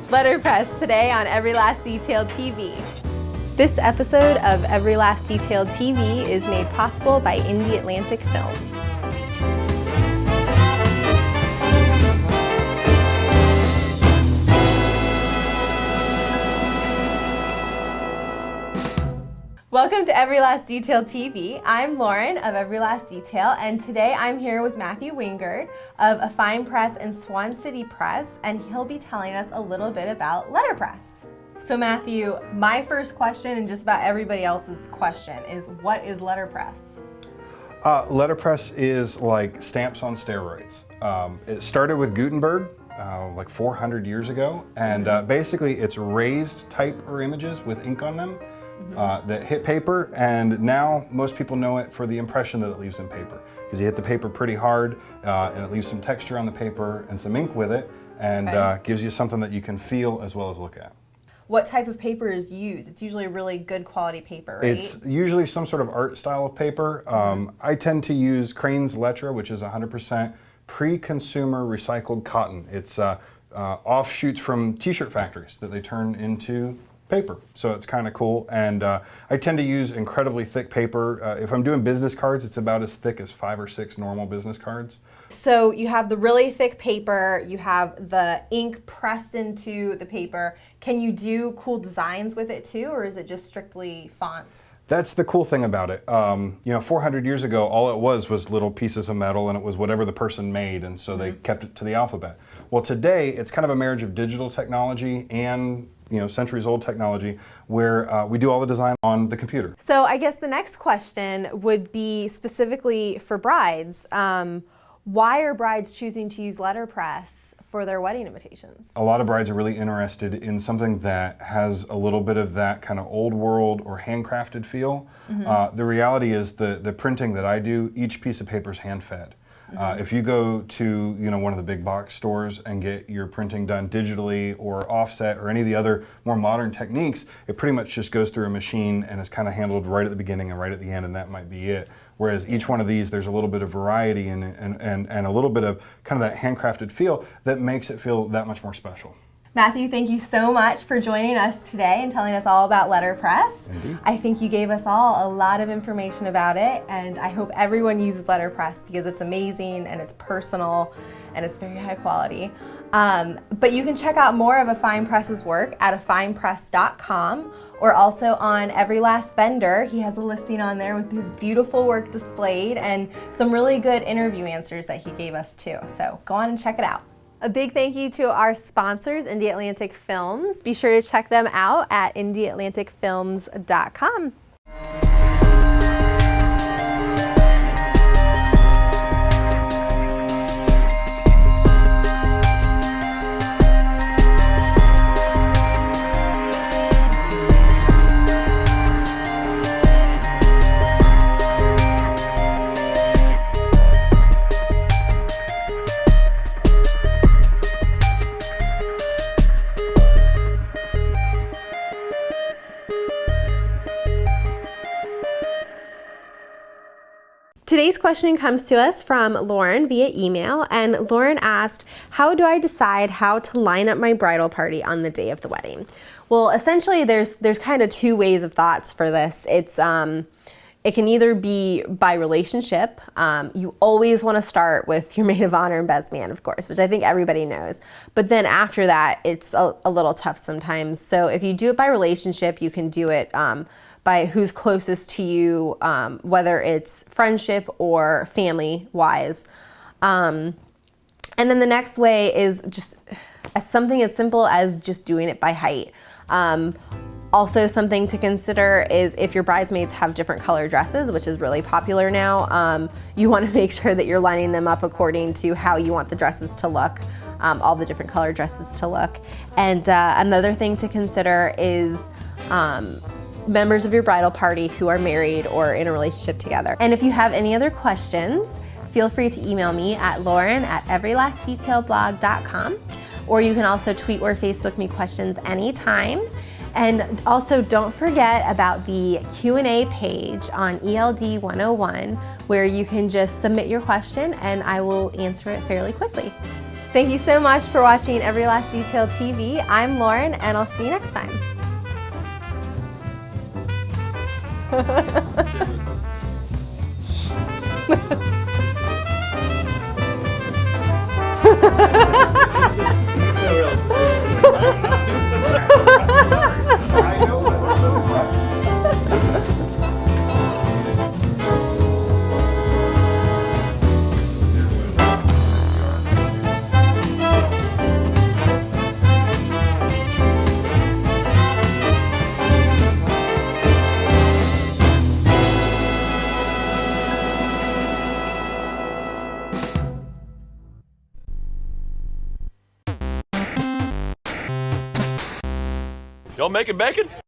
Letterpress today on Every Last Detail TV. This episode of Every Last Detail TV is made possible by Indie Atlantic Films. Welcome to Every Last Detail TV. I'm Lauren of Every Last Detail, and today I'm here with Matthew Wingard of A Fine Press and Swan City Press, and he'll be telling us a little bit about Letterpress. So Matthew, my first question, and just about everybody else's question, is what is Letterpress? Letterpress is like stamps on steroids. It started with Gutenberg like 400 years ago, and basically it's raised type or images with ink on them. That hit paper, and now most people know it for the impression that it leaves in paper, because you hit the paper pretty hard and it leaves some texture on the paper and some ink with it, and gives you something that you can feel as well as look at. What type of paper is used? It's usually a really good quality paper, right? It's usually some sort of art style of paper. I tend to use Crane's Lettra, which is 100% pre-consumer recycled cotton. It's offshoots from t-shirt factories that they turn into paper, so it's kind of cool. And I tend to use incredibly thick paper. If I'm doing business cards, it's about as thick as 5 or 6 normal business cards. So you have the really thick paper, you have the ink pressed into the paper. Can you do cool designs with it too, or is it just strictly fonts? That's the cool thing about it. 400 years ago, all it was little pieces of metal, and it was whatever the person made, and so they kept it to the alphabet. Well, today, it's kind of a marriage of digital technology and centuries old technology, where we do all the design on the computer. So I guess the next question would be specifically for brides. Why are brides choosing to use Letterpress for their wedding invitations? A lot of brides are really interested in something that has a little bit of that kind of old world or handcrafted feel. The reality is the printing that I do, each piece of paper is hand fed. If you go to one of the big box stores and get your printing done digitally or offset or any of the other more modern techniques, it pretty much just goes through a machine and is kind of handled right at the beginning and right at the end, and that might be it. Whereas each one of these, there's a little bit of variety and a little bit of kind of that handcrafted feel that makes it feel that much more special. Matthew, thank you so much for joining us today and telling us all about Letterpress. Indeed. I think you gave us all a lot of information about it, and I hope everyone uses Letterpress because it's amazing and it's personal and it's very high quality. But you can check out more of A Fine Press's work at afinepress.com, or also on Every Last Vendor. He has a listing on there with his beautiful work displayed and some really good interview answers that he gave us too. So go on and check it out. A big thank you to our sponsors, Indie Atlantic Films. Be sure to check them out at indieatlanticfilms.com. Today's question comes to us from Lauren via email, and Lauren asked, how do I decide how to line up my bridal party on the day of the wedding? Well, essentially there's kind of two ways of thoughts for this. It can either be by relationship. You always want to start with your maid of honor and best man, of course, which I think everybody knows. But then after that, it's a little tough sometimes. So if you do it by relationship, you can do it by who's closest to you, whether it's friendship or family-wise. And then the next way is just something as simple as just doing it by height. Also, something to consider is if your bridesmaids have different color dresses, which is really popular now, you want to make sure that you're lining them up according to how you want the dresses to look, all the different color dresses to look. And another thing to consider is members of your bridal party who are married or in a relationship together. And if you have any other questions, feel free to email me at lauren@everylastdetailblog.com, or you can also tweet or Facebook me questions anytime. And also don't forget about the Q&A page on ELD 101, where you can just submit your question and I will answer it fairly quickly. Thank you so much for watching Every Last Detail TV. I'm Lauren, and I'll see you next time. Y'all making bacon?